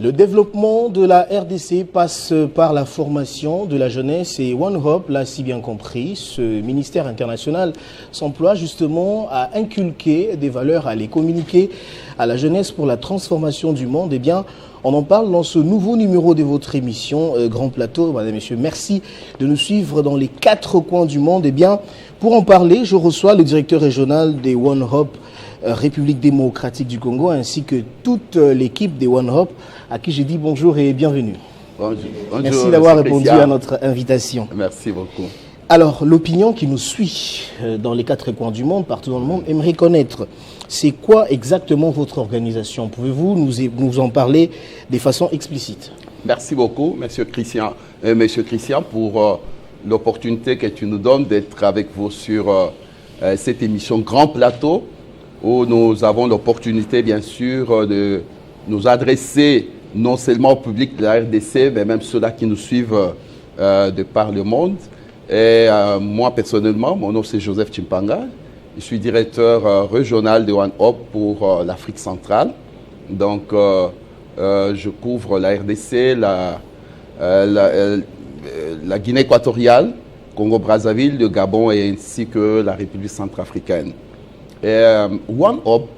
Le développement de la RDC passe par la formation de la jeunesse et One Hope l'a si bien compris. Ce ministère international s'emploie justement à inculquer des valeurs, à les communiquer à la jeunesse pour la transformation du monde. Eh bien, on en parle dans ce nouveau numéro de votre émission Grand Plateau. Mesdames et messieurs, merci de nous suivre dans les 4 coins du monde. Eh bien, pour en parler, je reçois le directeur régional des One Hope République démocratique du Congo, ainsi que toute l'équipe des One Hope, à qui j'ai dit bonjour et bienvenue. Bonjour. Merci d'avoir répondu à notre invitation. Merci beaucoup. Alors, l'opinion qui nous suit dans les 4 coins du monde, partout dans le monde, aimerait connaître, c'est quoi exactement votre organisation? Pouvez-vous nous en parler de façon explicite? Merci beaucoup, Monsieur Christian, pour l'opportunité que tu nous donnes d'être avec vous sur cette émission Grand Plateau, où nous avons l'opportunité, bien sûr, de nous adresser non seulement au public de la RDC, mais même ceux-là qui nous suivent de par le monde. Et moi, personnellement, mon nom c'est Joseph Chimpanga. Je suis directeur régional de One Hope pour l'Afrique centrale. Donc, je couvre la RDC, la Guinée équatoriale, Congo-Brazzaville, le Gabon et ainsi que la République centrafricaine. Et One Hope,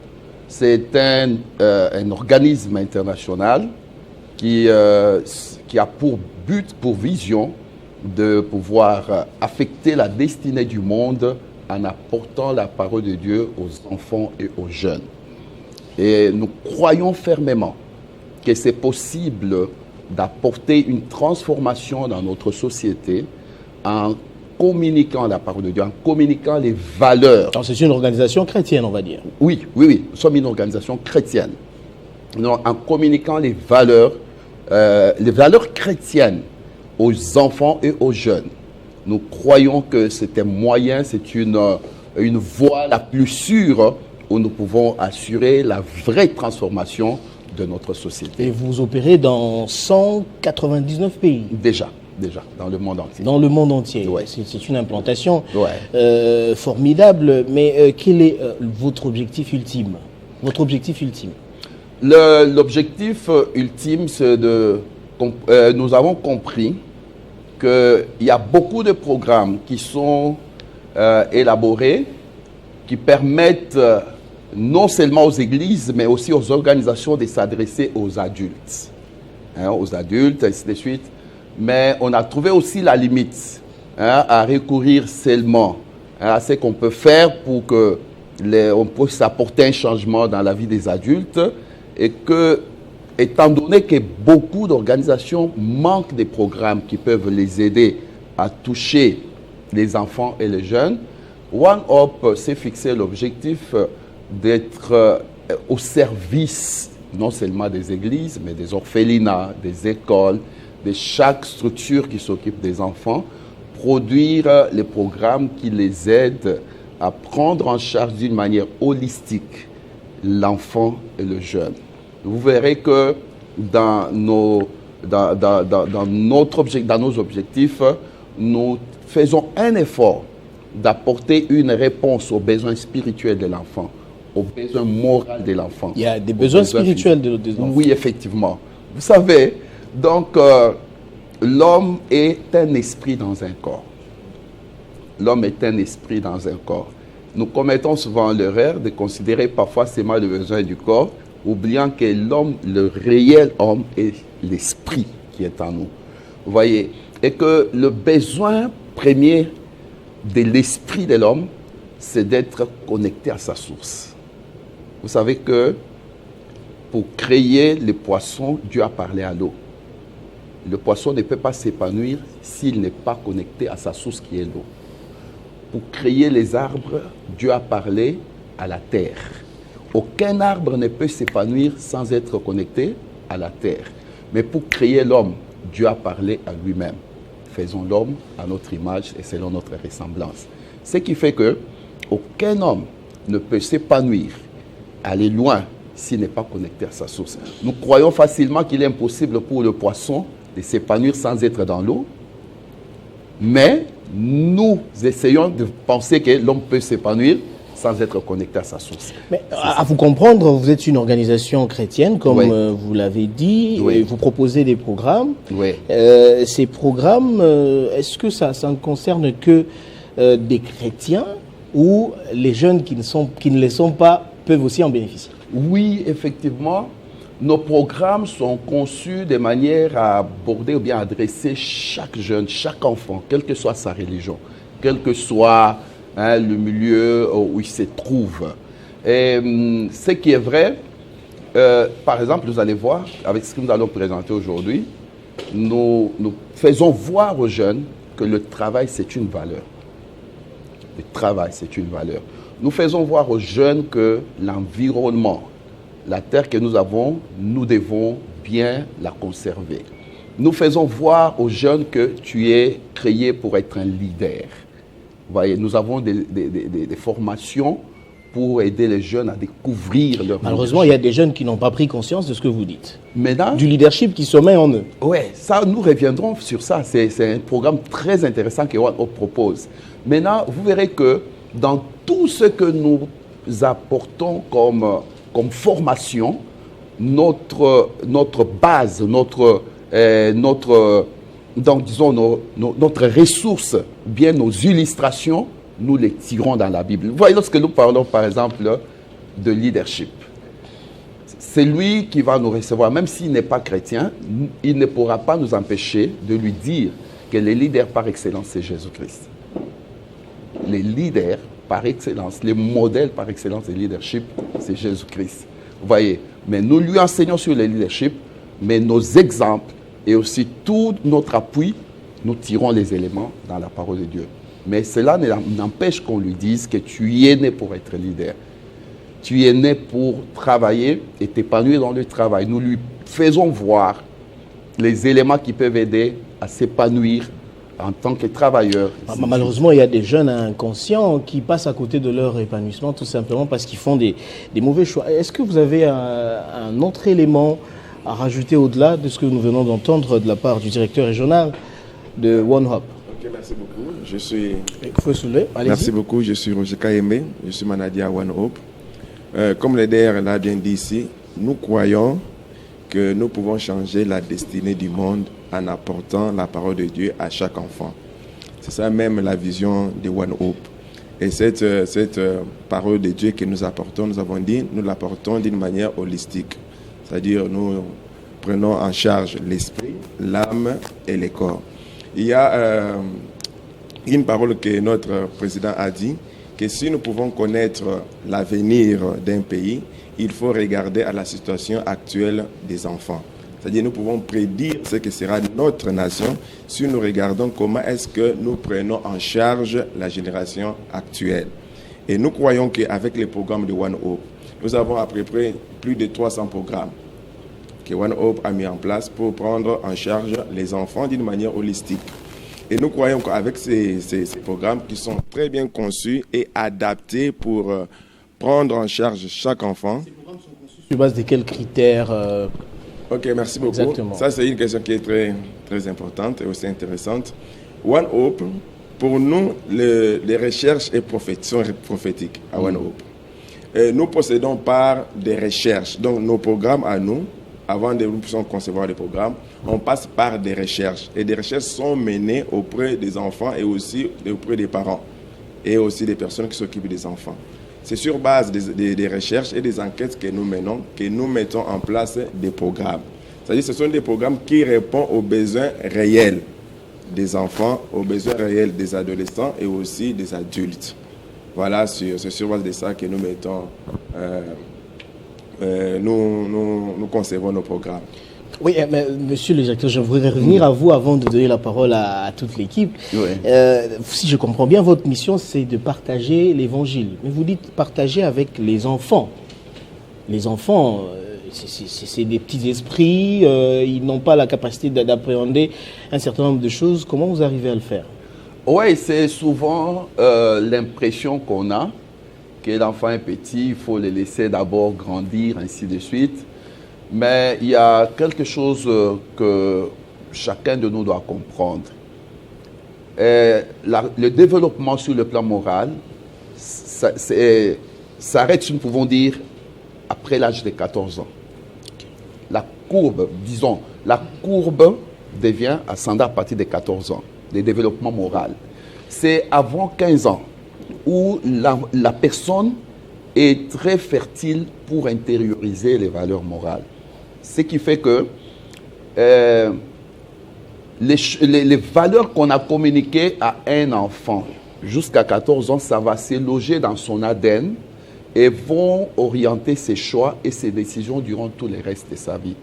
c'est un organisme international qui a pour but, pour vision, de pouvoir affecter la destinée du monde en apportant la parole de Dieu aux enfants et aux jeunes. Et nous croyons fermement que c'est possible d'apporter une transformation dans notre société en communiquant la parole de Dieu, en communiquant les valeurs. Alors c'est une organisation chrétienne, on va dire. Oui, nous sommes une organisation chrétienne. Donc, en communiquant les valeurs chrétiennes aux enfants et aux jeunes. Nous croyons que c'est un moyen, c'est une voie la plus sûre où nous pouvons assurer la vraie transformation de notre société. Et vous opérez dans 199 pays? Déjà, dans le monde entier. Dans le monde entier, ouais. C'est une implantation formidable, mais quel est votre objectif ultime? L'objectif ultime, c'est nous avons compris qu'il y a beaucoup de programmes qui sont élaborés, qui permettent non seulement aux églises, mais aussi aux organisations de s'adresser aux adultes. Aux adultes, ainsi de suite. Mais on a trouvé aussi la limite à recourir seulement à ce qu'on peut faire pour qu'on puisse apporter un changement dans la vie des adultes et que, étant donné que beaucoup d'organisations manquent des programmes qui peuvent les aider à toucher les enfants et les jeunes, One Hope s'est fixé l'objectif d'être au service non seulement des églises, mais des orphelinats, des écoles, de chaque structure qui s'occupe des enfants, produire les programmes qui les aident à prendre en charge d'une manière holistique l'enfant et le jeune. Vous verrez que dans nos objectifs, nous faisons un effort d'apporter une réponse aux besoins spirituels de l'enfant, aux besoins moraux de l'enfant. Il y a des besoins spirituels des enfants. Oui, effectivement. Vous savez, donc, l'homme est un esprit dans un corps. L'homme est un esprit dans un corps. Nous commettons souvent l'erreur de considérer parfois seulement le besoin du corps, oubliant que l'homme, le réel homme, est l'esprit qui est en nous. Vous voyez? Et que le besoin premier de l'esprit de l'homme, c'est d'être connecté à sa source. Vous savez que pour créer les poissons, Dieu a parlé à l'eau. Le poisson ne peut pas s'épanouir s'il n'est pas connecté à sa source qui est l'eau. Pour créer les arbres, Dieu a parlé à la terre. Aucun arbre ne peut s'épanouir sans être connecté à la terre. Mais pour créer l'homme, Dieu a parlé à lui-même. Faisons l'homme à notre image et selon notre ressemblance. Ce qui fait que aucun homme ne peut s'épanouir, aller loin, s'il n'est pas connecté à sa source. Nous croyons facilement qu'il est impossible pour le poisson de s'épanouir sans être dans l'eau, mais nous essayons de penser que l'homme peut s'épanouir sans être connecté à sa source. Mais à vous comprendre, vous êtes une organisation chrétienne, comme Oui. Vous l'avez dit, Oui. et vous proposez des programmes. Oui. Ces programmes, est-ce que ça ne concerne que des chrétiens ou les jeunes qui ne le sont pas peuvent aussi en bénéficier? Oui, effectivement, nos programmes sont conçus de manière à aborder ou bien adresser chaque jeune, chaque enfant, quelle que soit sa religion, quel que soit le milieu où il se trouve. Et ce qui est vrai, par exemple, vous allez voir, avec ce que nous allons présenter aujourd'hui, nous faisons voir aux jeunes que le travail, c'est une valeur. Le travail, c'est une valeur. Nous faisons voir aux jeunes que l'environnement, la terre que nous avons, nous devons bien la conserver. Nous faisons voir aux jeunes que tu es créé pour être un leader. Vous voyez, nous avons des formations pour aider les jeunes à découvrir leur Malheureusement, il y a des jeunes qui n'ont pas pris conscience de ce que vous dites. Maintenant, Du leadership qui sommeille en eux. oui, ça, nous reviendrons sur ça. C'est un programme très intéressant que One Hope propose. Maintenant, vous verrez que dans tout ce que nous apportons comme formation, notre base, donc, disons, notre ressource, bien nos illustrations, nous les tirons dans la Bible. Vous voyez, lorsque nous parlons, par exemple, de leadership, c'est lui qui va nous recevoir, même s'il n'est pas chrétien, il ne pourra pas nous empêcher de lui dire que le leader par excellence, c'est Jésus-Christ. Les leaders par excellence, les modèles par excellence de leadership, c'est Jésus-Christ. Vous voyez, mais nous lui enseignons sur le leadership, mais nos exemples et aussi tout notre appui, nous tirons les éléments dans la parole de Dieu. Mais cela n'empêche qu'on lui dise que tu es né pour être leader. Tu es né pour travailler et t'épanouir dans le travail. Nous lui faisons voir les éléments qui peuvent aider à s'épanouir en tant que travailleur. Malheureusement, il y a des jeunes inconscients qui passent à côté de leur épanouissement tout simplement parce qu'ils font des mauvais choix. Est-ce que vous avez un autre élément à rajouter au-delà de ce que nous venons d'entendre de la part du directeur régional de One Hope? Ok, merci beaucoup. Il faut soulever. Allez-y. Merci beaucoup. Je suis Roger Kayembe. Je suis manager à One Hope. Comme le DR l'a bien dit ici, nous croyons que nous pouvons changer la destinée du monde en apportant la parole de Dieu à chaque enfant. C'est ça même la vision de One Hope. Et cette parole de Dieu que nous apportons, nous avons dit, nous l'apportons d'une manière holistique. C'est-à-dire, nous prenons en charge l'esprit, l'âme et le corps. Il y a une parole que notre président a dit, que si nous pouvons connaître l'avenir d'un pays, il faut regarder à la situation actuelle des enfants. C'est-à-dire, nous pouvons prédire ce que sera notre nation si nous regardons comment est-ce que nous prenons en charge la génération actuelle. Et nous croyons qu'avec les programmes de One Hope, nous avons à peu près plus de 300 programmes que One Hope a mis en place pour prendre en charge les enfants d'une manière holistique. Et nous croyons qu'avec ces programmes qui sont très bien conçus et adaptés pour prendre en charge chaque enfant. Ces programmes sont conçus sur base de quels critères Ok, merci beaucoup. Exactement. Ça, c'est une question qui est très, très importante et aussi intéressante. One Hope, pour nous, les recherches sont prophétiques à One Hope. Et nous procédons par des recherches. Donc, nos programmes à nous, avant de nous puissions concevoir des programmes, on passe par des recherches. Et des recherches sont menées auprès des enfants et aussi auprès des parents et aussi des personnes qui s'occupent des enfants. C'est sur base des recherches et des enquêtes que nous menons que nous mettons en place des programmes. C'est-à-dire que ce sont des programmes qui répondent aux besoins réels des enfants, aux besoins réels des adolescents et aussi des adultes. Voilà, c'est sur base de ça que nous mettons, nous concevons nos programmes. Oui, mais monsieur le directeur, je voudrais revenir à vous avant de donner la parole à toute l'équipe. Oui. Si je comprends bien, votre mission, c'est de partager l'évangile. Mais vous dites partager avec les enfants. Les enfants, c'est des petits esprits, ils n'ont pas la capacité d'appréhender un certain nombre de choses. Comment vous arrivez à le faire? Oui, c'est souvent l'impression qu'on a que l'enfant est petit, il faut le laisser d'abord grandir, ainsi de suite. Mais il y a quelque chose que chacun de nous doit comprendre. Le développement sur le plan moral, s'arrête, si nous pouvons dire, après l'âge de 14 ans. La courbe devient ascendante à partir de 14 ans, le développement moral. C'est avant 15 ans où la personne est très fertile pour intérioriser les valeurs morales. Ce qui fait que les valeurs qu'on a communiquées à un enfant jusqu'à 14 ans, ça va se loger dans son ADN et vont orienter ses choix et ses décisions durant tout le reste de sa vie.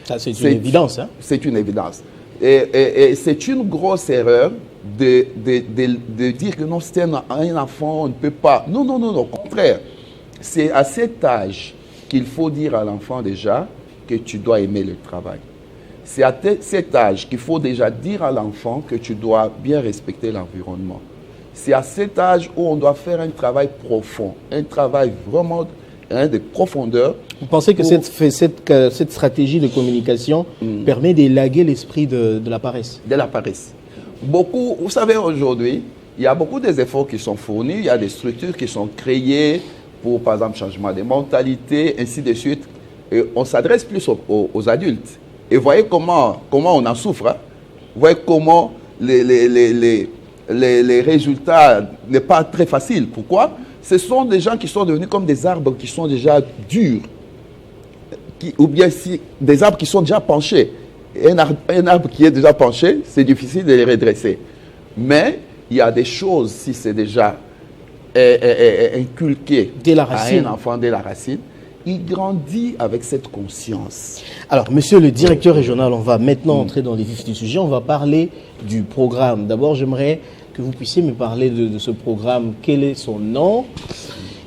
Ça, c'est une évidence. Hein? C'est une évidence. Et c'est une grosse erreur de dire que non, c'est un enfant, on ne peut pas. Non, au contraire. C'est à cet âge qu'il faut dire à l'enfant déjà que tu dois aimer le travail. C'est à cet âge qu'il faut déjà dire à l'enfant que tu dois bien respecter l'environnement. C'est à cet âge où on doit faire un travail profond, un travail vraiment de profondeur. Vous pensez que cette stratégie de communication permet d'élaguer l'esprit de la paresse? De la paresse. Beaucoup, vous savez, aujourd'hui, il y a beaucoup d'efforts qui sont fournis, il y a des structures qui sont créées pour, par exemple, changement de mentalité, ainsi de suite. Et on s'adresse plus aux adultes. Et voyez comment on en souffre. Hein? Voyez comment les résultats n'est pas très facile. Pourquoi? Ce sont des gens qui sont devenus comme des arbres qui sont déjà durs. Ou bien des arbres qui sont déjà penchés. Un arbre qui est déjà penché, c'est difficile de les redresser. Mais il y a des choses, si c'est déjà inculqué à un enfant dès la racine, il grandit avec cette conscience. Alors, monsieur le directeur régional, on va maintenant entrer dans les vifs du sujet. On va parler du programme. D'abord, j'aimerais que vous puissiez me parler de ce programme. Quel est son nom?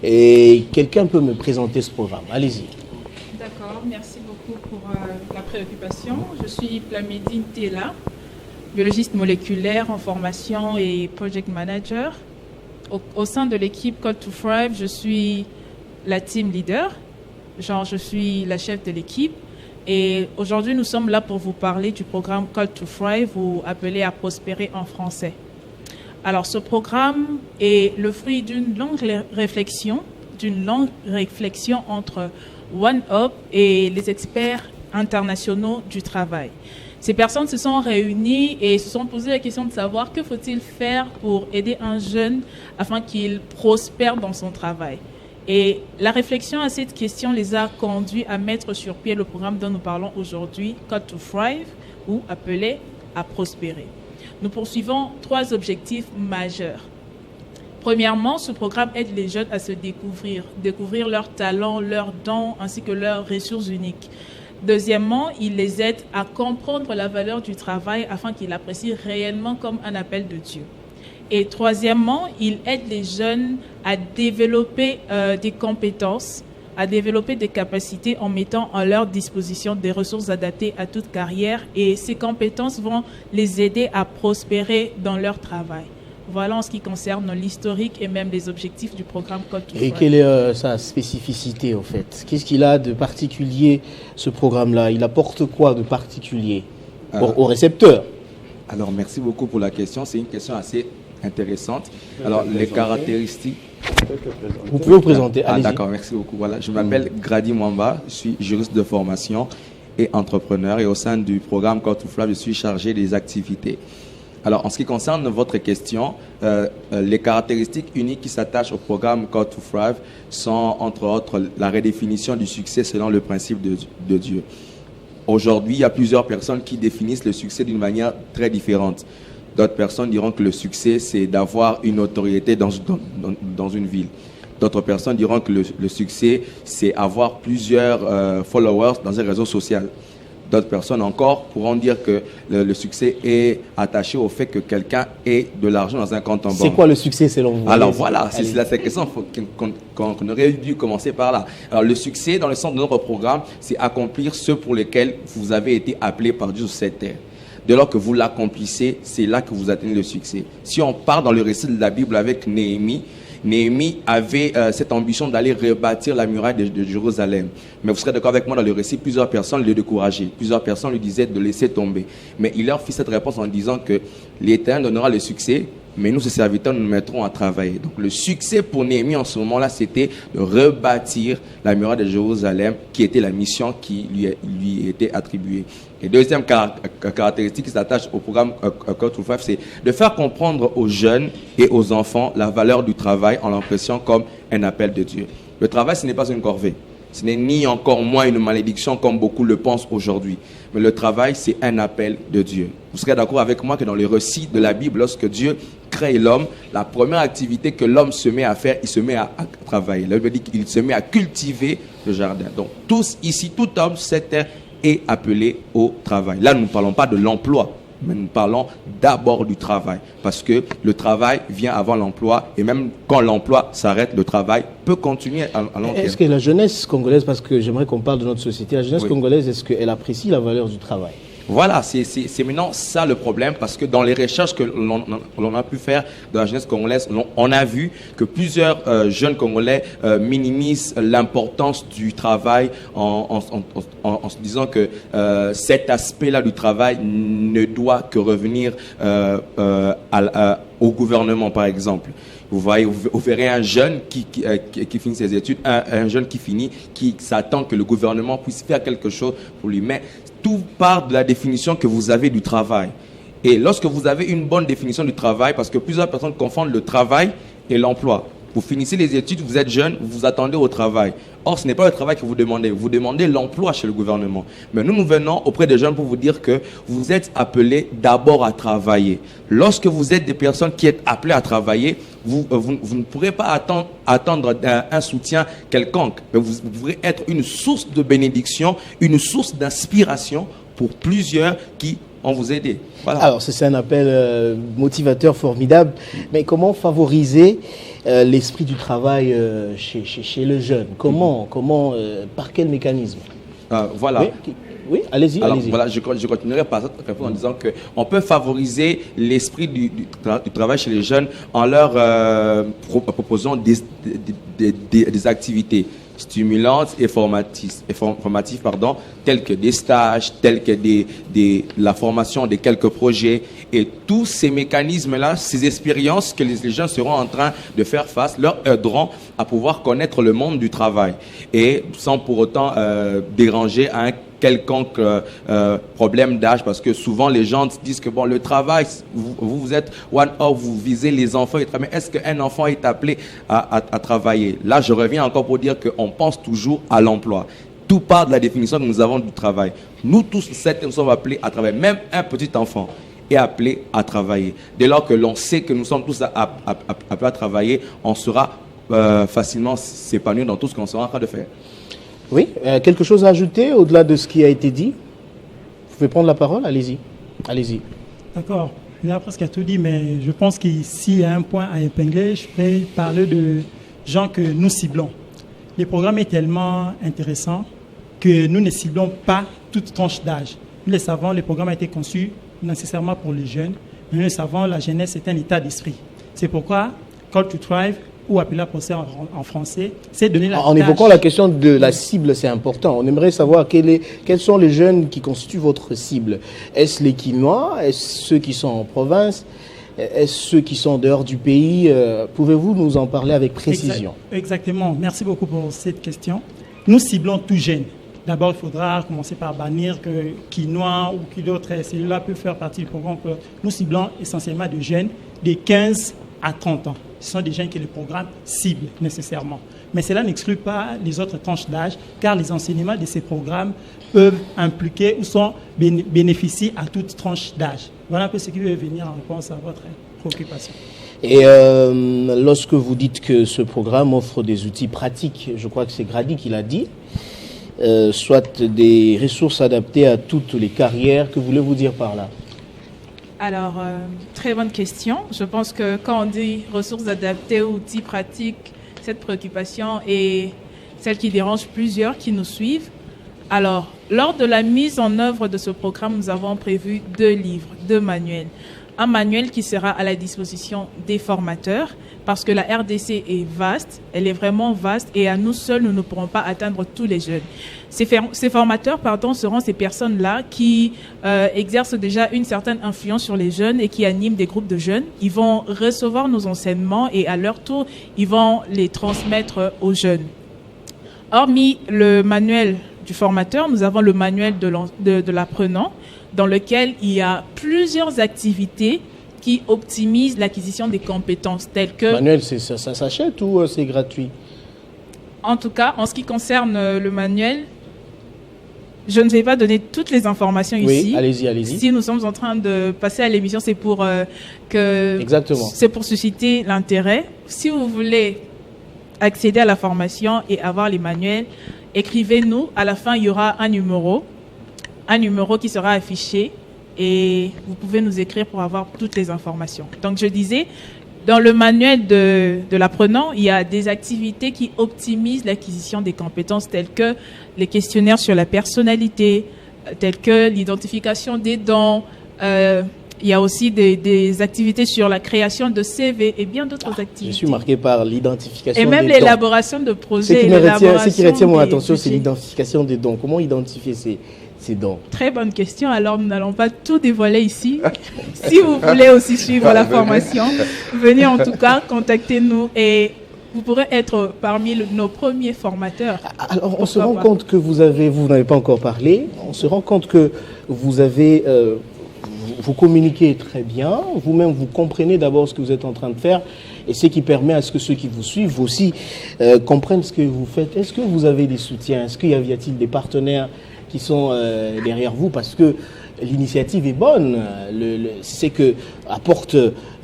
Et quelqu'un peut me présenter ce programme. Allez-y. D'accord, merci beaucoup pour la préoccupation. Je suis Plamedine Tela, biologiste moléculaire en formation et project manager. Au sein de l'équipe Code to Thrive, je suis la team leader. Je suis la chef de l'équipe. Et aujourd'hui, nous sommes là pour vous parler du programme Code to Thrive, ou appelé à prospérer en français. Alors, ce programme est le fruit d'une longue réflexion entre OneUp et les experts internationaux du travail. Ces personnes se sont réunies et se sont posées la question de savoir que faut-il faire pour aider un jeune afin qu'il prospère dans son travail. Et la réflexion à cette question les a conduits à mettre sur pied le programme dont nous parlons aujourd'hui, Code to Thrive, ou appelé à prospérer. Nous poursuivons 3 objectifs majeurs. Premièrement, ce programme aide les jeunes à se découvrir leurs talents, leurs dons, ainsi que leurs ressources uniques. Deuxièmement, il les aide à comprendre la valeur du travail afin qu'ils l'apprécient réellement comme un appel de Dieu. Et troisièmement, il aide les jeunes à développer des compétences, à développer des capacités en mettant à leur disposition des ressources adaptées à toute carrière. Et ces compétences vont les aider à prospérer dans leur travail. Voilà en ce qui concerne l'historique et même les objectifs du programme Code to Thrive. Et quelle est sa spécificité, en fait? Qu'est-ce qu'il a de particulier, ce programme-là? Il apporte quoi de particulier aux récepteurs? Alors, merci beaucoup pour la question. C'est une question assez intéressante. Alors, les caractéristiques... Vous pouvez vous présenter, allez-y. D'accord, merci beaucoup. Voilà, je m'appelle Grady Mwamba, je suis juriste de formation et entrepreneur. Et au sein du programme Code to Thrive, je suis chargé des activités. Alors, en ce qui concerne votre question, les caractéristiques uniques qui s'attachent au programme Code to Thrive sont, entre autres, la redéfinition du succès selon le principe de Dieu. Aujourd'hui, il y a plusieurs personnes qui définissent le succès d'une manière très différente. D'autres personnes diront que le succès, c'est d'avoir une autorité dans une ville. D'autres personnes diront que le succès, c'est avoir plusieurs followers dans un réseau social. D'autres personnes encore pourront dire que le succès est attaché au fait que quelqu'un ait de l'argent dans un compte en banque. C'est quoi le succès selon vous? Alors voilà, c'est la question qu'on aurait dû commencer par là. Alors le succès, dans le sens de notre programme, c'est accomplir ce pour lesquels vous avez été appelé par Dieu sur cette terre. Dès lors que vous l'accomplissez, c'est là que vous atteignez le succès. Si on part dans le récit de la Bible avec Néhémie, Néhémie avait cette ambition d'aller rebâtir la muraille de Jérusalem. Mais vous serez d'accord avec moi, dans le récit, plusieurs personnes le décourageaient. Plusieurs personnes lui disaient de laisser tomber. Mais il leur fit cette réponse en disant que l'Éternel donnera le succès mais nous, ses serviteurs, nous nous mettrons à travailler. Donc le succès pour Néhémie en ce moment-là, c'était de rebâtir la muraille de Jérusalem, qui était la mission qui lui était attribuée. Et deuxième caractéristique qui s'attache au programme Call to Five, c'est de faire comprendre aux jeunes et aux enfants la valeur du travail en l'impression comme un appel de Dieu. Le travail, ce n'est pas une corvée. Ce n'est ni encore moins une malédiction comme beaucoup le pensent aujourd'hui. Mais le travail, c'est un appel de Dieu. Vous serez d'accord avec moi que dans les récits de la Bible, lorsque Dieu crée l'homme, la première activité que l'homme se met à faire, il se met à travailler. La Bible dit qu'il se met à cultiver le jardin. Donc tous ici, tout homme sur cette terre est appelé au travail. Là, nous ne parlons pas de l'emploi, mais nous parlons d'abord du travail. Parce que le travail vient avant l'emploi. Et même quand l'emploi s'arrête, le travail peut continuer à long terme. Est-ce que la jeunesse congolaise, parce que j'aimerais qu'on parle de notre société, la jeunesse congolaise, est-ce qu'elle apprécie la valeur du travail? Voilà, c'est maintenant ça le problème, parce que dans les recherches que l'on a pu faire de la jeunesse congolaise, on a vu que plusieurs jeunes Congolais minimisent l'importance du travail en se disant que cet aspect-là du travail ne doit que revenir au gouvernement, par exemple. Vous voyez, vous verrez un jeune qui finit ses études, un jeune qui finit, qui s'attend que le gouvernement puisse faire quelque chose pour lui. Mais tout part de la définition que vous avez du travail. Et lorsque vous avez une bonne définition du travail, parce que plusieurs personnes confondent le travail et l'emploi. Vous finissez les études, vous êtes jeune, vous vous attendez au travail. Or, ce n'est pas le travail que vous demandez l'emploi chez le gouvernement. Mais nous venons auprès des jeunes pour vous dire que vous êtes appelés d'abord à travailler. Lorsque vous êtes des personnes qui êtes appelées à travailler, vous ne pourrez pas attendre un soutien quelconque. Mais vous pourrez être une source de bénédiction, une source d'inspiration pour plusieurs qui vont vous aider. Voilà. Alors, c'est un appel motivateur formidable. Mais comment favoriser l'esprit du travail chez le jeune? Comment par quel mécanisme? Voilà. Oui, allez-y. Alors, voilà, je continuerai par cette réponse en disant qu'on peut favoriser l'esprit du travail chez les jeunes en leur proposant des activités stimulantes et formatives, telles que des stages, telles que la formation de quelques projets. Et tous ces mécanismes-là, ces expériences que les jeunes seront en train de faire face, leur aideront à pouvoir connaître le monde du travail. Et sans pour autant déranger un quelconque problème d'âge, parce que souvent les gens disent que bon, le travail, vous êtes one up, vous visez les enfants, mais est-ce qu'un enfant est appelé à travailler? Là, je reviens encore pour dire qu'on pense toujours à l'emploi. Tout part de la définition que nous avons du travail. Nous tous, nous sommes appelés à travailler. Même un petit enfant est appelé à travailler. Dès lors que l'on sait que nous sommes tous appelés à travailler, on sera facilement s'épanouir dans tout ce qu'on sera en train de faire. Oui, quelque chose à ajouter au-delà de ce qui a été dit? Vous pouvez prendre la parole, allez-y. D'accord, il a presque tout dit, mais je pense qu'ici, il y a un point à épingler. Je vais parler de gens que nous ciblons. Le programme est tellement intéressant que nous ne ciblons pas toute tranche d'âge. Nous le savons, le programme a été conçu nécessairement pour les jeunes, mais nous le savons, la jeunesse est un état d'esprit. C'est pourquoi Call to Thrive, ou appelé à procès en français, c'est donner la En évoquant la question de la cible, c'est important. On aimerait savoir quels sont les jeunes qui constituent votre cible. Est-ce les Quinois? Est-ce ceux qui sont en province? Est-ce ceux qui sont en dehors du pays? Pouvez-vous nous en parler avec précision? Exactement. Merci beaucoup pour cette question. Nous ciblons tout jeunes. D'abord, il faudra commencer par bannir que Quinois ou qui d'autres celui-là peut faire partie du programme. Nous ciblons essentiellement des jeunes de 15 à 30 ans. Ce sont des jeunes que le programme cible nécessairement. Mais cela n'exclut pas les autres tranches d'âge, car les enseignements de ces programmes peuvent impliquer ou bénéficient à toute tranche d'âge. Voilà un peu ce qui veut venir en réponse à votre préoccupation. Et lorsque vous dites que ce programme offre des outils pratiques, je crois que c'est Grady qui l'a dit, soit des ressources adaptées à toutes les carrières, que voulez-vous dire par là? Alors, très bonne question. Je pense que quand on dit ressources adaptées, outils pratiques, cette préoccupation est celle qui dérange plusieurs qui nous suivent. Alors, lors de la mise en œuvre de ce programme, nous avons prévu 2 livres, 2 manuels. un manuel qui sera à la disposition des formateurs, parce que la RDC est vaste, elle est vraiment vaste, et à nous seuls, nous ne pourrons pas atteindre tous les jeunes. Ces formateurs, seront ces personnes-là qui exercent déjà une certaine influence sur les jeunes et qui animent des groupes de jeunes. Ils vont recevoir nos enseignements et à leur tour, ils vont les transmettre aux jeunes. Hormis le manuel du formateur, nous avons le manuel de l'apprenant, dans lequel il y a plusieurs activités qui optimisent l'acquisition des compétences telles que... Manuel, ça s'achète ou c'est gratuit? En tout cas, en ce qui concerne le manuel, je ne vais pas donner toutes les informations ici. Oui, allez-y. Si nous sommes en train de passer à l'émission, c'est pour Exactement. C'est pour susciter l'intérêt. Si vous voulez accéder à la formation et avoir les manuels, écrivez-nous. À la fin, il y aura un numéro qui sera affiché et vous pouvez nous écrire pour avoir toutes les informations. Donc, je disais, dans le manuel de l'apprenant, il y a des activités qui optimisent l'acquisition des compétences telles que les questionnaires sur la personnalité, telles que l'identification des dons. Il y a aussi des activités sur la création de CV et bien d'autres activités. Je suis marqué par l'identification des dons. Et même l'élaboration de projets. Ce qui retient mon attention, c'est l'identification des dons. Comment identifier ces dons? Très bonne question. Alors, nous n'allons pas tout dévoiler ici. Si vous voulez aussi suivre la formation, venez en tout cas, contactez-nous et vous pourrez être parmi nos premiers formateurs. Alors, on se rend compte que vous n'avez pas encore parlé, on se rend compte que vous avez... vous communiquez très bien, vous-même vous comprenez d'abord ce que vous êtes en train de faire et ce qui permet à ce que ceux qui vous suivent aussi comprennent ce que vous faites. Est-ce que vous avez des soutiens? Est-ce qu'il y a-t-il des partenaires qui sont derrière vous? Parce que l'initiative est bonne, c'est que apporte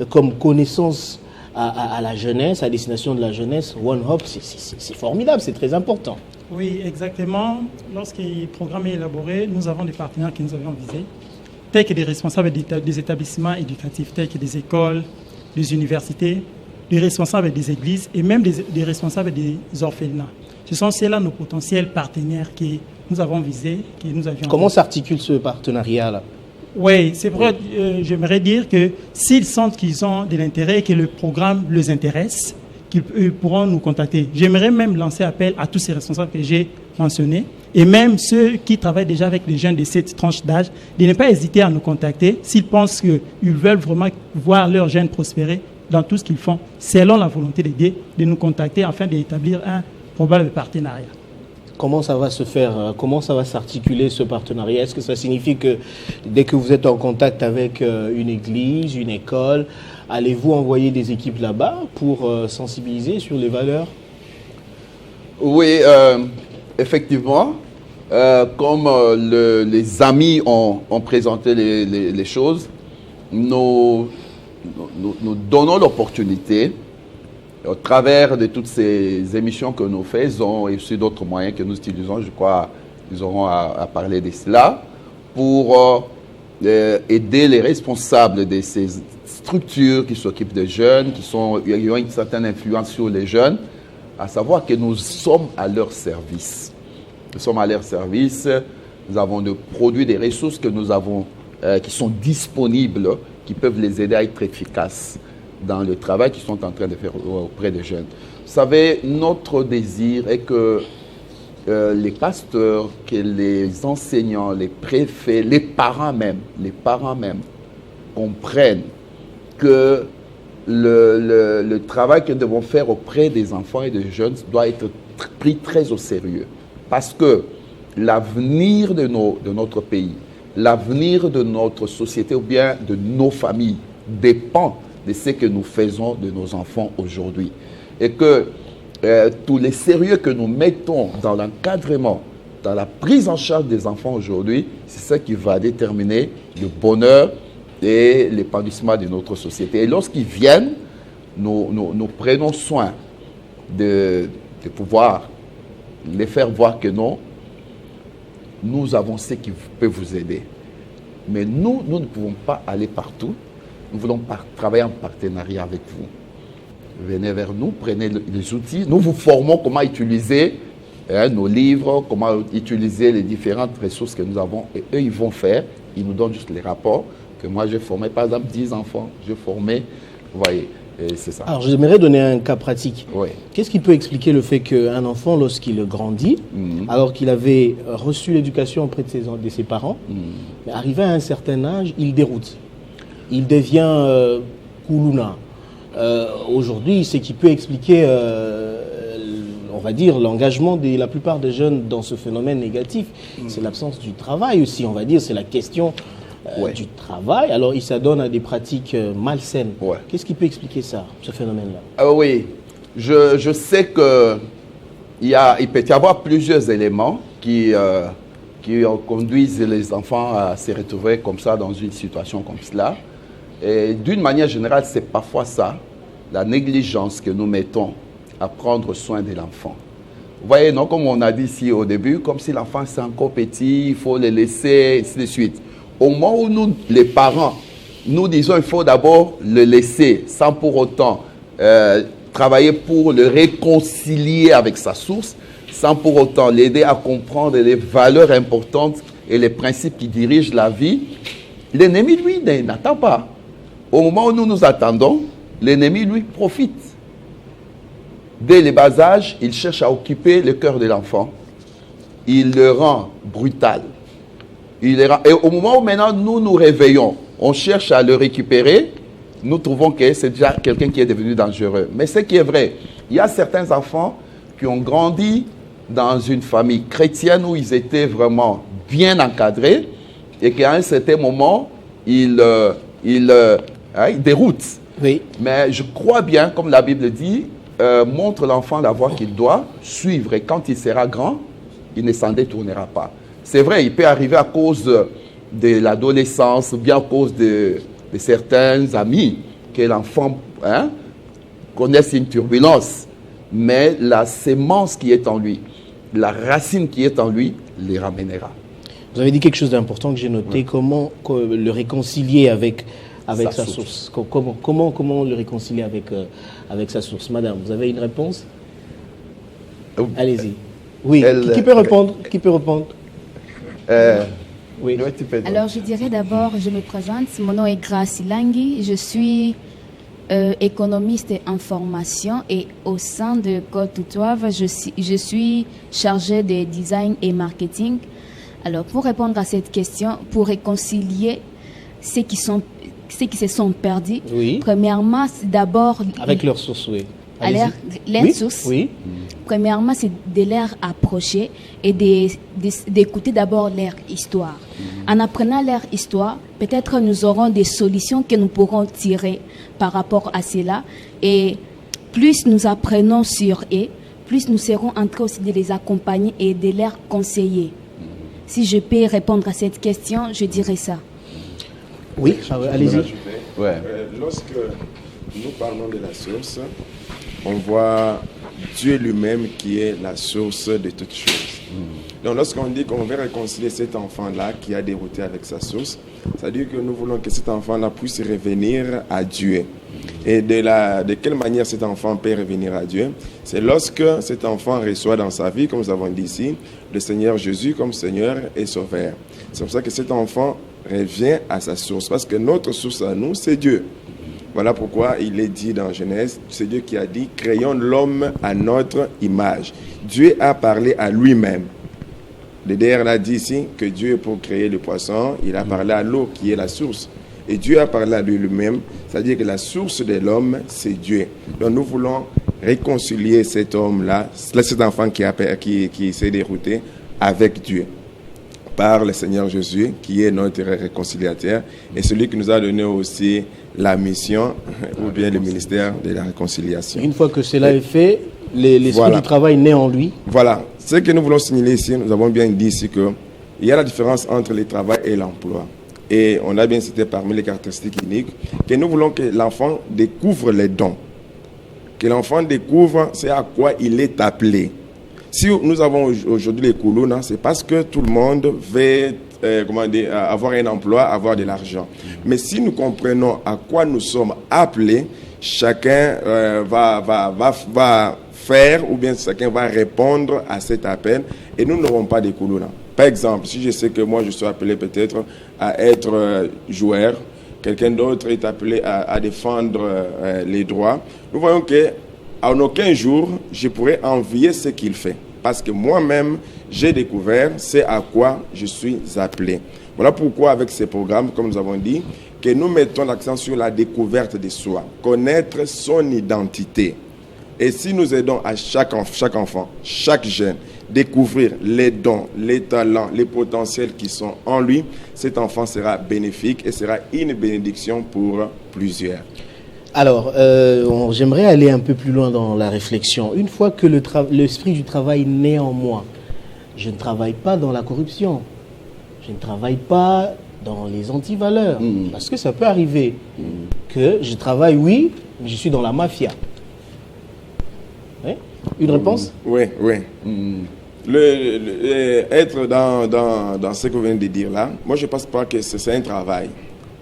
comme connaissance à la jeunesse, à destination de la jeunesse, One Hope, c'est formidable, c'est très important. Oui, exactement. Lorsque le programme est élaboré, nous avons des partenaires que nous avions visés, tels que des responsables des établissements éducatifs, tels que des écoles, des universités, des responsables des églises et même des responsables des orphelinats. Ce sont ceux-là nos potentiels partenaires que nous avons visés, que nous avions... Comment s'articule ce partenariat-là? Oui, c'est vrai, j'aimerais dire que s'ils sentent qu'ils ont de l'intérêt et que le programme les intéresse, qu'ils pourront nous contacter. J'aimerais même lancer appel à tous ces responsables que j'ai mentionnés et même ceux qui travaillent déjà avec les jeunes de cette tranche d'âge, de ne pas hésiter à nous contacter s'ils pensent qu'ils veulent vraiment voir leurs jeunes prospérer dans tout ce qu'ils font, selon la volonté des Dieu, de nous contacter afin d'établir un probable partenariat. Comment ça va se faire? Comment ça va s'articuler ce partenariat? Est-ce que ça signifie que dès que vous êtes en contact avec une église, une école, allez-vous envoyer des équipes là-bas pour sensibiliser sur les valeurs? Oui, effectivement. Comme les amis ont présenté les choses, nous donnons l'opportunité, au travers de toutes ces émissions que nous faisons et aussi d'autres moyens que nous utilisons, je crois qu'ils auront à parler de cela, pour aider les responsables de ces structures qui s'occupent des jeunes, qui ont une certaine influence sur les jeunes, à savoir que nous sommes à leur service. Nous sommes à leur service, nous avons des produits, des ressources que nous avons, qui sont disponibles, qui peuvent les aider à être efficaces dans le travail qu'ils sont en train de faire auprès des jeunes. Vous savez, notre désir est que les pasteurs, que les enseignants, les préfets, les parents même comprennent que le travail que nous devons faire auprès des enfants et des jeunes doit être pris très au sérieux. Parce que l'avenir de notre pays, l'avenir de notre société ou bien de nos familles dépend de ce que nous faisons de nos enfants aujourd'hui. Et que tous les sérieux que nous mettons dans l'encadrement, dans la prise en charge des enfants aujourd'hui, c'est ça qui va déterminer le bonheur et l'épanouissement de notre société. Et lorsqu'ils viennent, nous prenons soin de pouvoir les faire voir que non, nous avons ce qui peut vous aider. Mais nous ne pouvons pas aller partout. Nous voulons travailler en partenariat avec vous. Venez vers nous, prenez les outils. Nous vous formons comment utiliser nos livres, comment utiliser les différentes ressources que nous avons. Et eux, ils vont faire. Ils nous donnent juste les rapports que moi j'ai formé. Par exemple, 10 enfants, j'ai formé, vous voyez, et c'est ça. Alors, j'aimerais donner un cas pratique. Oui. Qu'est-ce qui peut expliquer le fait qu'un enfant, lorsqu'il grandit, alors qu'il avait reçu l'éducation auprès de ses parents, mais arrivé à un certain âge, il déroute. Il devient Koulouna. Aujourd'hui, ce qui peut expliquer, on va dire, l'engagement de la plupart des jeunes dans ce phénomène négatif, c'est l'absence du travail aussi, on va dire, c'est la question du travail. Alors, il s'adonne à des pratiques malsaines. Ouais. Qu'est-ce qui peut expliquer ça, ce phénomène-là? Oui, je sais qu'il peut y avoir plusieurs éléments qui conduisent les enfants à se retrouver comme ça dans une situation comme cela. Et d'une manière générale, c'est parfois ça, la négligence que nous mettons à prendre soin de l'enfant. Vous voyez, non, comme on a dit ici au début, comme si l'enfant c'est encore petit, il faut le laisser, ainsi de suite. Au moment où nous, les parents, nous disons qu'il faut d'abord le laisser sans pour autant travailler pour le réconcilier avec sa source, sans pour autant l'aider à comprendre les valeurs importantes et les principes qui dirigent la vie, l'ennemi, lui, n'attend pas. Au moment où nous nous attendons, l'ennemi, lui, profite. Dès le bas âge, il cherche à occuper le cœur de l'enfant. Il le rend brutal. Et au moment où maintenant nous nous réveillons, on cherche à le récupérer, nous trouvons que c'est déjà quelqu'un qui est devenu dangereux. Mais ce qui est vrai, il y a certains enfants qui ont grandi dans une famille chrétienne où ils étaient vraiment bien encadrés et qu'à un certain moment, ils déroutent. Oui. Mais je crois bien, comme la Bible dit, montre l'enfant la voie qu'il doit suivre et quand il sera grand, il ne s'en détournera pas. C'est vrai, il peut arriver à cause de l'adolescence ou bien à cause de certains amis que l'enfant connaisse une turbulence. Mais la sémence qui est en lui, la racine qui est en lui, les ramènera. Vous avez dit quelque chose d'important que j'ai noté. Comment le réconcilier avec sa source. Comment le réconcilier avec sa source? Madame, vous avez une réponse? Allez-y. Oui, qui peut répondre? Oui. Alors, je dirais d'abord, je me présente. Mon nom est Grace Langui. Je suis économiste en formation et au sein de Code Tutoive, je suis chargée de design et marketing. Alors, pour répondre à cette question, pour réconcilier ceux qui se sont perdus, oui. Premièrement, c'est d'abord... Avec leurs sources, oui. Leurs sources. Oui. Premièrement, c'est de leur approcher et d'écouter d'abord leur histoire. En apprenant leur histoire, peut-être nous aurons des solutions que nous pourrons tirer par rapport à cela. Et plus nous apprenons sur eux, plus nous serons en train aussi de les accompagner et de les conseiller. Si je peux répondre à cette question, je dirais ça. Oui, allez-y. Lorsque nous parlons de la source, on voit Dieu lui-même qui est la source de toutes choses. Donc lorsqu'on dit qu'on veut réconcilier cet enfant-là qui a dérouté avec sa source, c'est-à-dire que nous voulons que cet enfant-là puisse revenir à Dieu. Et de quelle manière cet enfant peut revenir à Dieu? C'est lorsque cet enfant reçoit dans sa vie, comme nous avons dit ici, le Seigneur Jésus comme Seigneur et Sauveur. C'est pour ça que cet enfant revient à sa source, parce que notre source à nous, c'est Dieu. Voilà pourquoi il est dit dans Genèse, c'est Dieu qui a dit « Créons l'homme à notre image ». Dieu a parlé à lui-même. Le DR l'a dit ici que Dieu, pour créer le poisson, il a parlé à l'eau qui est la source. Et Dieu a parlé à lui-même, c'est-à-dire que la source de l'homme, c'est Dieu. Donc nous voulons réconcilier cet homme-là, cet enfant qui s'est dérouté, avec Dieu. Par le Seigneur Jésus, qui est notre réconciliateur, et celui qui nous a donné aussi la mission, ou bien le ministère de la réconciliation. Une fois que cela est fait, l'esprit du travail naît en lui. Voilà. Ce que nous voulons signaler ici, nous avons bien dit ici qu'il y a la différence entre le travail et l'emploi. Et on a bien cité parmi les caractéristiques uniques que nous voulons que l'enfant découvre les dons. Que l'enfant découvre c'est à quoi il est appelé. Si nous avons aujourd'hui les Koulouna, c'est parce que tout le monde veut avoir un emploi, avoir de l'argent. Mais si nous comprenons à quoi nous sommes appelés, chacun va faire ou bien chacun va répondre à cet appel et nous n'aurons pas de Koulouna. Par exemple, si je sais que moi je suis appelé peut-être à être joueur quelqu'un d'autre est appelé à défendre les droits, nous voyons qu'en aucun jour, je pourrais envier ce qu'il fait. Parce que moi-même, j'ai découvert c'est à quoi je suis appelé. Voilà pourquoi avec ces programmes, comme nous avons dit, que nous mettons l'accent sur la découverte de soi, connaître son identité. Et si nous aidons à chaque enfant, chaque jeune, découvrir les dons, les talents, les potentiels qui sont en lui, cet enfant sera bénéfique et sera une bénédiction pour plusieurs. Alors, j'aimerais aller un peu plus loin dans la réflexion. Une fois que l'esprit du travail naît en moi, je ne travaille pas dans la corruption. Je ne travaille pas dans les antivaleurs. Parce que ça peut arriver que je travaille, oui, mais je suis dans la mafia. Oui? Une réponse? Oui. Être dans ce que vous venez de dire là, moi je ne pense pas que c'est un travail.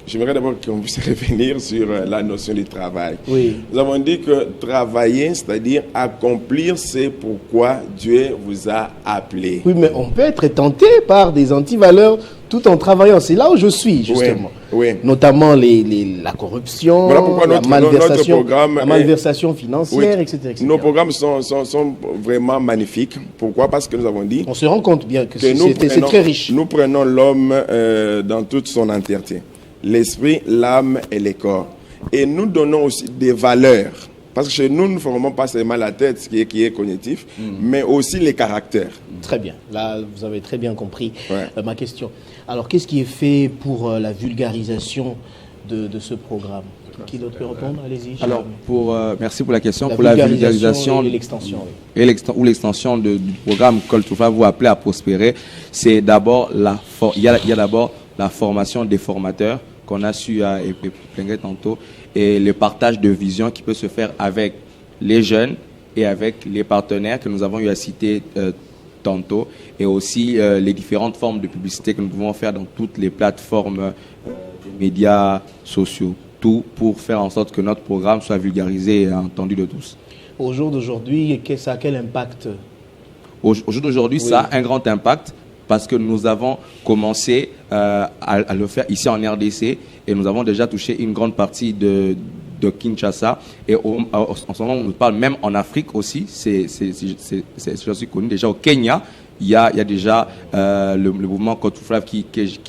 J'aimerais d'abord qu'on puisse revenir sur la notion du travail. Oui. Nous avons dit que travailler, c'est-à-dire accomplir ce pourquoi Dieu vous a appelé. Oui, mais on peut être tenté par des antivaleurs tout en travaillant. C'est là où je suis, justement. Oui. Notamment la corruption, voilà pourquoi la malversation financière, oui, etc., etc. Nos programmes sont vraiment magnifiques. Pourquoi? Parce que nous avons dit... On se rend compte bien que c'est très riche. Nous prenons l'homme dans toute son entièreté. L'esprit, l'âme et le corps. Et nous donnons aussi des valeurs. Parce que chez nous, nous ne formons pas seulement la tête, qui est cognitif, mais aussi les caractères. Très bien. Là, vous avez très bien compris ma question. Alors, qu'est-ce qui est fait pour la vulgarisation de ce programme? Qui d'autre peut répondre? Allez-y. Alors, merci pour la question. Pour la vulgarisation et l'extension. Ou l'extension du programme Call to Fly, vous appelez à prospérer, c'est d'abord il y a d'abord la formation des formateurs qu'on a su épingler tantôt et le partage de vision qui peut se faire avec les jeunes et avec les partenaires que nous avons eu à citer tantôt et aussi les différentes formes de publicité que nous pouvons faire dans toutes les plateformes des médias sociaux. Tout pour faire en sorte que notre programme soit vulgarisé et entendu de tous. Au jour d'aujourd'hui, ça a quel impact? Au jour d'aujourd'hui, ça a un grand impact parce que nous avons commencé à le faire ici en RDC et nous avons déjà touché une grande partie de Kinshasa et en ce moment on nous parle même en Afrique aussi, je suis connu déjà au Kenya. Il y a déjà le mouvement Call to Fly qui est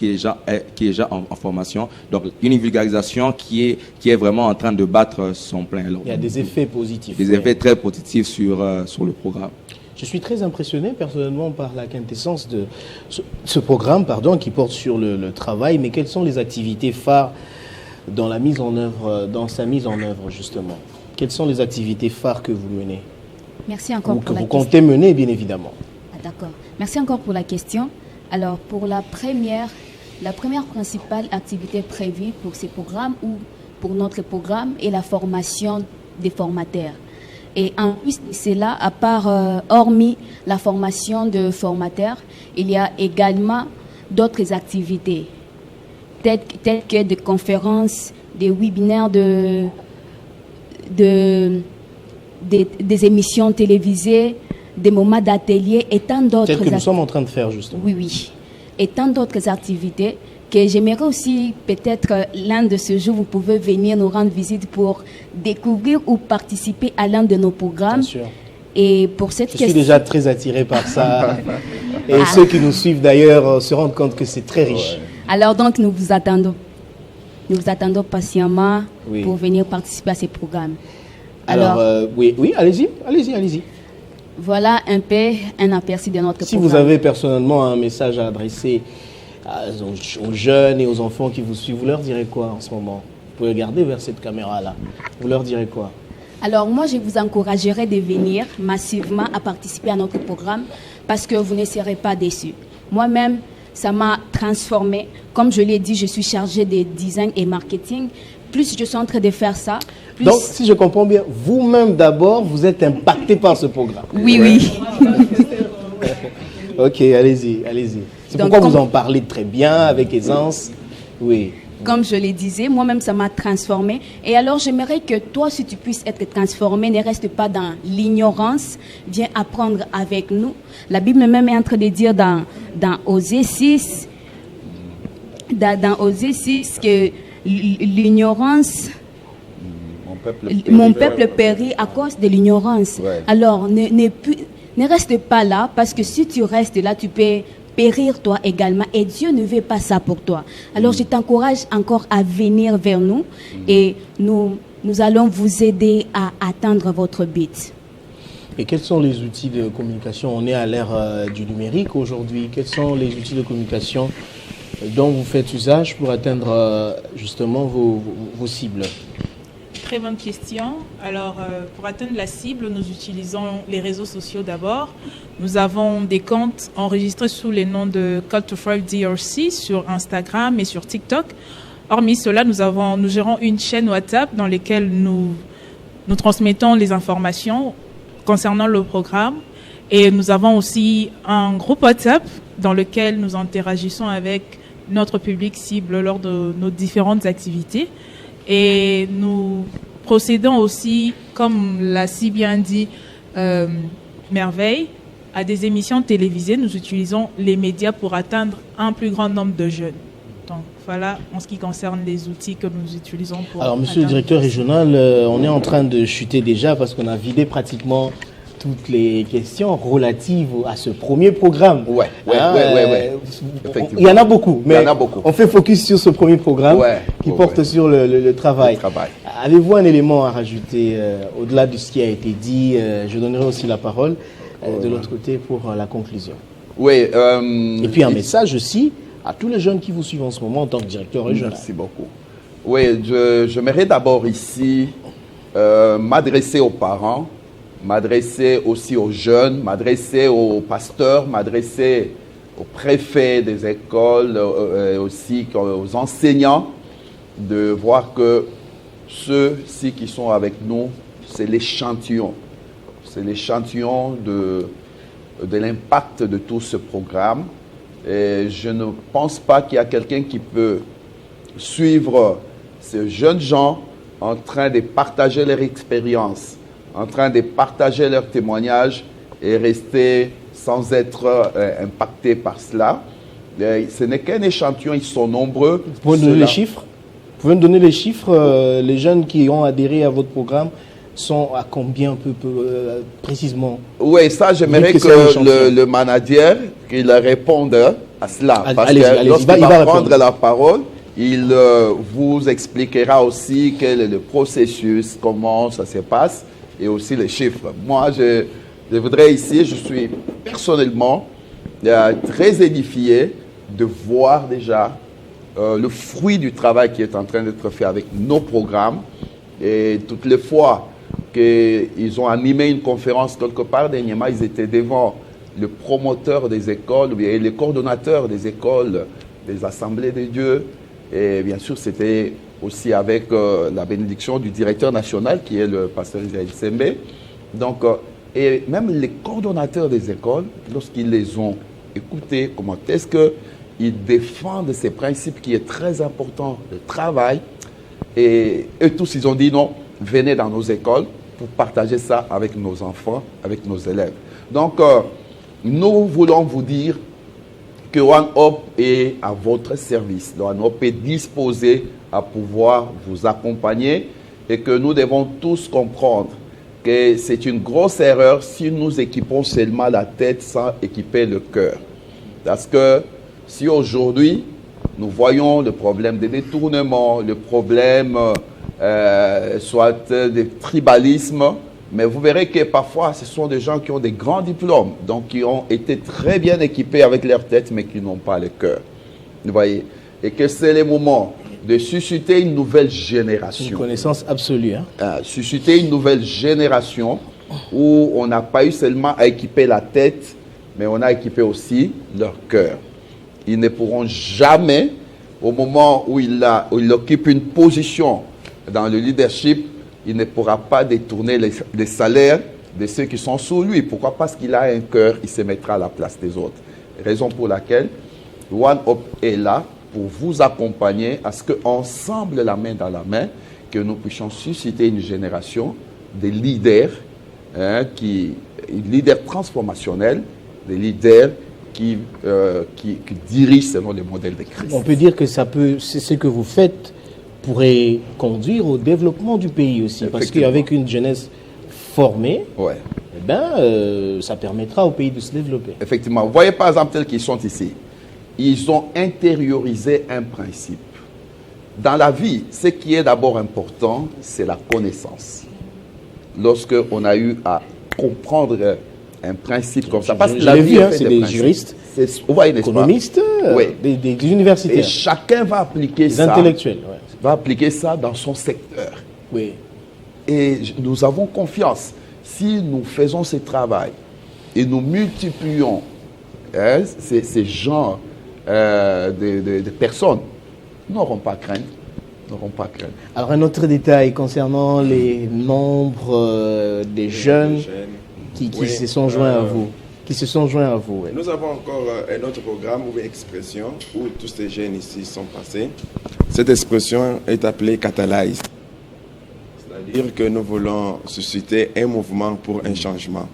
déjà en formation. Donc, une vulgarisation qui est vraiment en train de battre son plein. Alors, il y a des effets positifs. Des effets très positifs sur le programme. Je suis très impressionné personnellement par la quintessence de ce programme qui porte sur le travail. Mais quelles sont les activités phares dans sa mise en œuvre justement? Quelles sont les activités phares que vous menez? Merci encore pour la question. Que vous comptez mener, bien évidemment. D'accord. Merci encore pour la question. Alors, pour la première principale activité prévue pour ces programmes ou pour notre programme est la formation des formateurs. Et en plus de cela, à part, hormis la formation de formateurs, il y a également d'autres activités, telles que des conférences, des webinaires, des émissions télévisées, des moments d'atelier et tant d'autres... Tel que nous sommes en train de faire, justement. Oui. Et tant d'autres activités que j'aimerais aussi, peut-être, l'un de ces jours, vous pouvez venir nous rendre visite pour découvrir ou participer à l'un de nos programmes. Bien sûr. Et pour cette question... Je suis déjà très attiré par ça. Et ceux qui nous suivent, d'ailleurs, se rendent compte que c'est très riche. Ouais. Alors, donc, nous vous attendons. Nous vous attendons patiemment pour venir participer à ces programmes. Alors oui, allez-y. Voilà un peu un aperçu de notre programme. Si vous avez personnellement un message à adresser aux jeunes et aux enfants qui vous suivent, vous leur direz quoi en ce moment? Vous pouvez regarder vers cette caméra-là. Vous leur direz quoi? Alors moi, je vous encouragerai de venir massivement à participer à notre programme parce que vous ne serez pas déçus. Moi-même, ça m'a transformé. Comme je l'ai dit, je suis chargée de design et marketing. Plus je suis en train de faire ça, plus... Donc, si je comprends bien, vous-même d'abord, vous êtes impacté par ce programme. Oui. Ok, allez-y. C'est pourquoi vous en parlez très bien, avec aisance. Oui. Comme je le disais, moi-même, ça m'a transformé. Et alors, j'aimerais que toi, si tu puisses être transformé, ne reste pas dans l'ignorance. Viens apprendre avec nous. La Bible même est en train de dire dans Osée 6, que l'ignorance. Mon Mon peuple périt à cause de l'ignorance. Ouais. Alors, ne reste pas là, parce que si tu restes là, tu peux périr toi également. Et Dieu ne veut pas ça pour toi. Alors, je t'encourage encore à venir vers nous et nous allons vous aider à atteindre votre but. Et quels sont les outils de communication? On est à l'ère du numérique aujourd'hui. Quels sont les outils de communication dont vous faites usage pour atteindre justement vos cibles? Très bonne question. Alors, pour atteindre la cible, nous utilisons les réseaux sociaux d'abord. Nous avons des comptes enregistrés sous les noms de Call to Thrive DRC sur Instagram et sur TikTok. Hormis cela, nous gérons une chaîne WhatsApp dans laquelle nous transmettons les informations concernant le programme. Et nous avons aussi un groupe WhatsApp dans lequel nous interagissons avec notre public cible lors de nos différentes activités. Et nous procédons aussi, comme l'a si bien dit Merveille, à des émissions télévisées. Nous utilisons les médias pour atteindre un plus grand nombre de jeunes. Donc voilà, en ce qui concerne les outils que nous utilisons pour... Alors, monsieur le directeur régional, on est en train de chuter déjà parce qu'on a vidé pratiquement toutes les questions relatives à ce premier programme. Ouais. Il y en a beaucoup, mais Il y en a beaucoup. on fait focus sur ce premier programme qui porte sur le travail. Avez-vous un élément à rajouter au-delà de ce qui a été dit? Je donnerai aussi la parole de l'autre côté pour la conclusion. Oui. Et puis un message aussi à tous les jeunes qui vous suivent en ce moment en tant que directeur régional. Merci beaucoup. Oui, j'aimerais d'abord ici m'adresser aux parents, m'adresser aussi aux jeunes, m'adresser aux pasteurs, m'adresser aux préfets des écoles, aussi aux enseignants, de voir que ceux-ci qui sont avec nous, c'est l'échantillon. C'est l'échantillon de l'impact de tout ce programme. Et je ne pense pas qu'il y a quelqu'un qui peut suivre ces jeunes gens en train de partager leur expérience, en train de partager leurs témoignages et rester sans être impacté par cela. Ce n'est qu'un échantillon, ils sont nombreux. Vous pouvez donner les chiffres? Vous pouvez me donner les chiffres? Les jeunes qui ont adhéré à votre programme sont à combien précisément? Oui, ça, j'aimerais que le manager qu'il réponde à cela. Parce que lorsqu'il va prendre la parole, il vous expliquera aussi quel est le processus, comment ça se passe et aussi les chiffres. Moi, je voudrais ici, je suis personnellement très édifié de voir déjà le fruit du travail qui est en train d'être fait avec nos programmes. Et toutes les fois qu'ils ont animé une conférence quelque part dernièrement, ils étaient devant le promoteur des écoles, ou bien les coordonnateurs des écoles, des assemblées de Dieu. Et bien sûr, c'était aussi avec la bénédiction du directeur national, qui est le pasteur Israël Sembe. Donc, et même les coordonnateurs des écoles, lorsqu'ils les ont écoutés, comment est-ce qu'ils défendent ces principes qui est très important, le travail. Et eux tous, ils ont dit non, venez dans nos écoles pour partager ça avec nos enfants, avec nos élèves. Donc, nous voulons vous dire que One Hope est à votre service. One Hope est disposé à pouvoir vous accompagner et que nous devons tous comprendre que c'est une grosse erreur si nous équipons seulement la tête sans équiper le cœur. Parce que si aujourd'hui, nous voyons le problème des détournements, le problème soit des tribalismes, mais vous verrez que parfois, ce sont des gens qui ont des grands diplômes, donc qui ont été très bien équipés avec leur tête, mais qui n'ont pas le cœur. Vous voyez? Et que c'est le moment de susciter une nouvelle génération. Une connaissance absolue. Susciter une nouvelle génération où on n'a pas eu seulement à équiper la tête, mais on a équipé aussi leur cœur. Ils ne pourront jamais, au moment où il occupe une position dans le leadership, il ne pourra pas détourner les salaires de ceux qui sont sous lui. Pourquoi? Parce qu'il a un cœur, il se mettra à la place des autres. Raison pour laquelle One Hope est là pour vous accompagner à ce qu'ensemble, la main dans la main, que nous puissions susciter une génération de leaders, leaders transformationnels, des leaders qui dirigent selon les modèles de Christ. On peut dire que c'est ce que vous faites pourrait conduire au développement du pays aussi. Parce qu'avec une jeunesse formée, eh ben, ça permettra au pays de se développer. Effectivement. Vous voyez par exemple, tels qu'ils sont ici, ils ont intériorisé un principe. Dans la vie, ce qui est d'abord important, c'est la connaissance. Lorsque on a eu à comprendre un principe comme ça, parce que la vie, c'est des juristes, vous voyez, économistes, des universitaires. Et chacun va appliquer ça. Des intellectuels, va appliquer ça dans son secteur. Oui. Et nous avons confiance. Si nous faisons ce travail et nous multiplions ces genres de personnes, n'auront pas crainte. Alors un autre détail concernant les nombres des jeunes qui se sont joints à vous. Nous avons encore un autre programme ou une expression où tous ces jeunes ici sont passés. Cette expression est appelée Catalyse. C'est-à-dire que nous voulons susciter un mouvement pour un changement.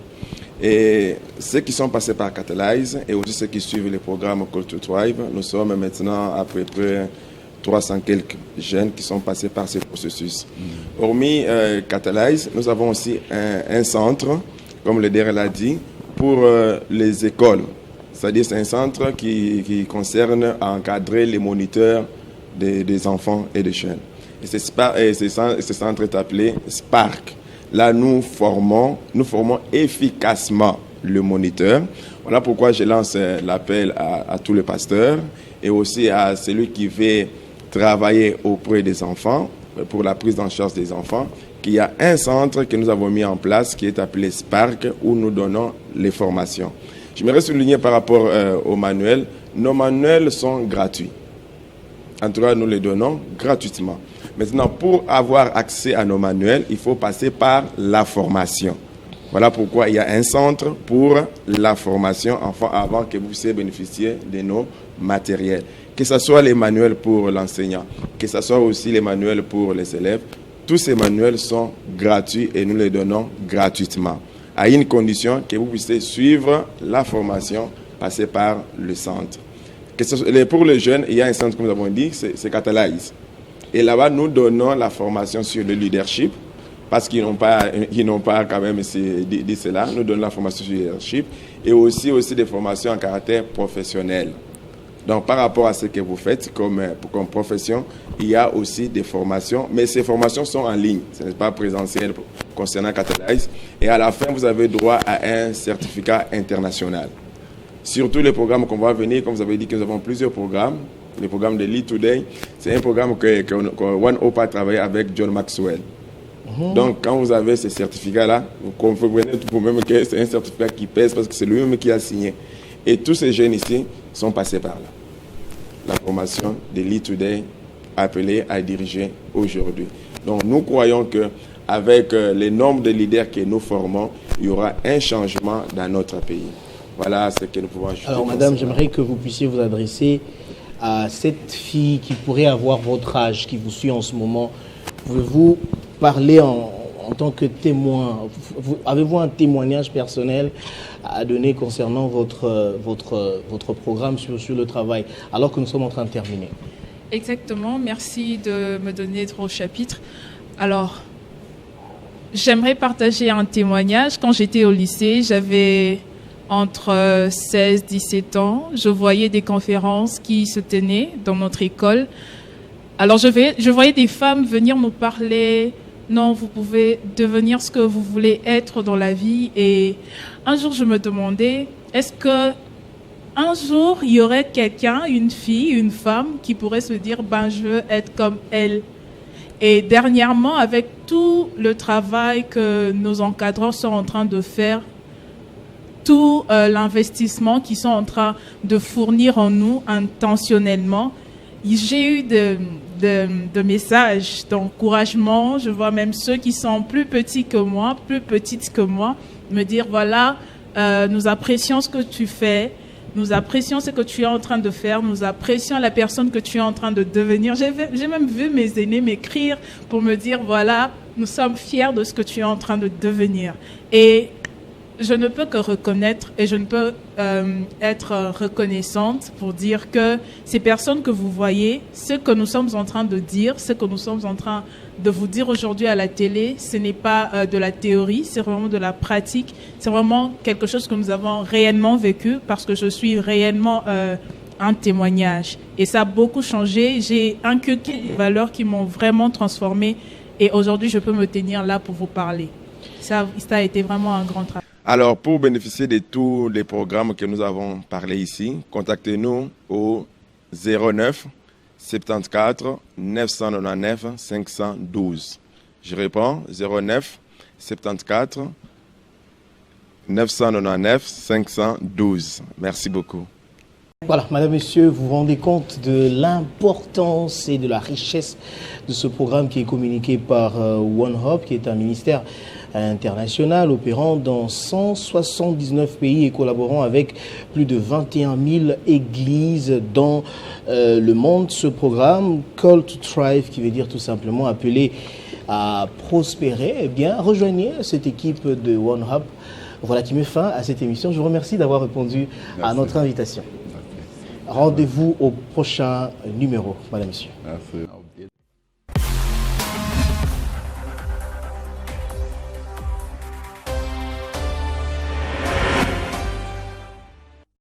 Et ceux qui sont passés par Catalyse et aussi ceux qui suivent le programme Call to Thrive, nous sommes maintenant à peu près 300 quelques jeunes qui sont passés par ce processus. Hormis Catalyse, nous avons aussi un centre, comme le DER l'a dit, pour les écoles. C'est-à-dire c'est un centre qui concerne à encadrer les moniteurs des enfants et des jeunes. Et ce centre est appelé Spark. Là, nous formons efficacement le moniteur. Voilà pourquoi je lance l'appel à tous les pasteurs et aussi à celui qui veut travailler auprès des enfants, pour la prise en charge des enfants, qu'il y a un centre que nous avons mis en place qui est appelé Spark, où nous donnons les formations. J'aimerais souligner par rapport aux manuels, nos manuels sont gratuits. En tout cas, nous les donnons gratuitement. Maintenant, pour avoir accès à nos manuels, il faut passer par la formation. Voilà pourquoi il y a un centre pour la formation avant que vous puissiez bénéficier de nos matériels. Que ce soit les manuels pour l'enseignant, que ce soit aussi les manuels pour les élèves, tous ces manuels sont gratuits et nous les donnons gratuitement. À une condition que vous puissiez suivre la formation, passer par le centre. Pour les jeunes, il y a un centre, comme nous avons dit, c'est Catalyse. Et là-bas, nous donnons la formation sur le leadership, parce qu'ils n'ont pas quand même dit cela. Nous donnons la formation sur le leadership et aussi des formations en caractère professionnel. Donc, par rapport à ce que vous faites comme profession, il y a aussi des formations, mais ces formations sont en ligne. Ce n'est pas présentiel concernant Catalyse. Et à la fin, vous avez droit à un certificat international. Surtout les programmes qu'on va venir, comme vous avez dit que nous avons plusieurs programmes. Le programme de Lead Today, c'est un programme que One Hope a travaillé avec John Maxwell. Donc, quand vous avez ces certificats-là, vous comprenez vous-même que c'est un certificat qui pèse parce que c'est lui-même qui a signé. Et tous ces jeunes ici sont passés par là. La formation de Lead Today appelée à diriger aujourd'hui. Donc, nous croyons qu'avec les nombres de leaders que nous formons, il y aura un changement dans notre pays. Voilà ce que nous pouvons ajouter. Alors, madame, j'aimerais que vous puissiez vous adresser à cette fille qui pourrait avoir votre âge, qui vous suit en ce moment. Pouvez-vous parler en tant que témoin? Avez-vous un témoignage personnel à donner concernant votre programme sur le travail, alors que nous sommes en train de terminer? Exactement, merci de me donner 3 chapitres. Alors, j'aimerais partager un témoignage. Quand j'étais au lycée, j'avais entre 16 et 17 ans. Je voyais des conférences qui se tenaient dans notre école. Alors, je voyais des femmes venir nous parler. Non, vous pouvez devenir ce que vous voulez être dans la vie. Et un jour, je me demandais, est-ce que un jour, il y aurait quelqu'un, une fille, une femme, qui pourrait se dire, je veux être comme elle. Et dernièrement, avec tout le travail que nos encadreurs sont en train de faire, tout l'investissement qu'ils sont en train de fournir en nous intentionnellement, j'ai eu de messages d'encouragement. Je vois même ceux qui sont plus petits que moi, plus petites que moi, me dire, voilà, nous apprécions ce que tu fais, nous apprécions ce que tu es en train de faire, nous apprécions la personne que tu es en train de devenir. J'ai même vu mes aînés m'écrire pour me dire, voilà, nous sommes fiers de ce que tu es en train de devenir. Et je ne peux que reconnaître et je ne peux être reconnaissante pour dire que ces personnes que vous voyez, ce que nous sommes en train de dire, ce que nous sommes en train de vous dire aujourd'hui à la télé, ce n'est pas de la théorie, c'est vraiment de la pratique. C'est vraiment quelque chose que nous avons réellement vécu parce que je suis réellement un témoignage. Et ça a beaucoup changé. J'ai inculqué des valeurs qui m'ont vraiment transformée et aujourd'hui, je peux me tenir là pour vous parler. Ça a été vraiment un grand travail. Alors, pour bénéficier de tous les programmes que nous avons parlé ici, contactez-nous au 09 74 999 512. Je réponds, 09 74 999 512. Merci beaucoup. Voilà, Madame, Monsieur, vous vous rendez compte de l'importance et de la richesse de ce programme qui est communiqué par One Hope, qui est un ministère international opérant dans 179 pays et collaborant avec plus de 21 000 églises dans le monde. Ce programme, Call to Thrive, qui veut dire tout simplement appeler à prospérer, eh bien, rejoignez cette équipe de One Hope. Voilà qui met fin à cette émission. Je vous remercie d'avoir répondu à notre invitation. Rendez-vous au prochain numéro, Madame, Monsieur. Merci.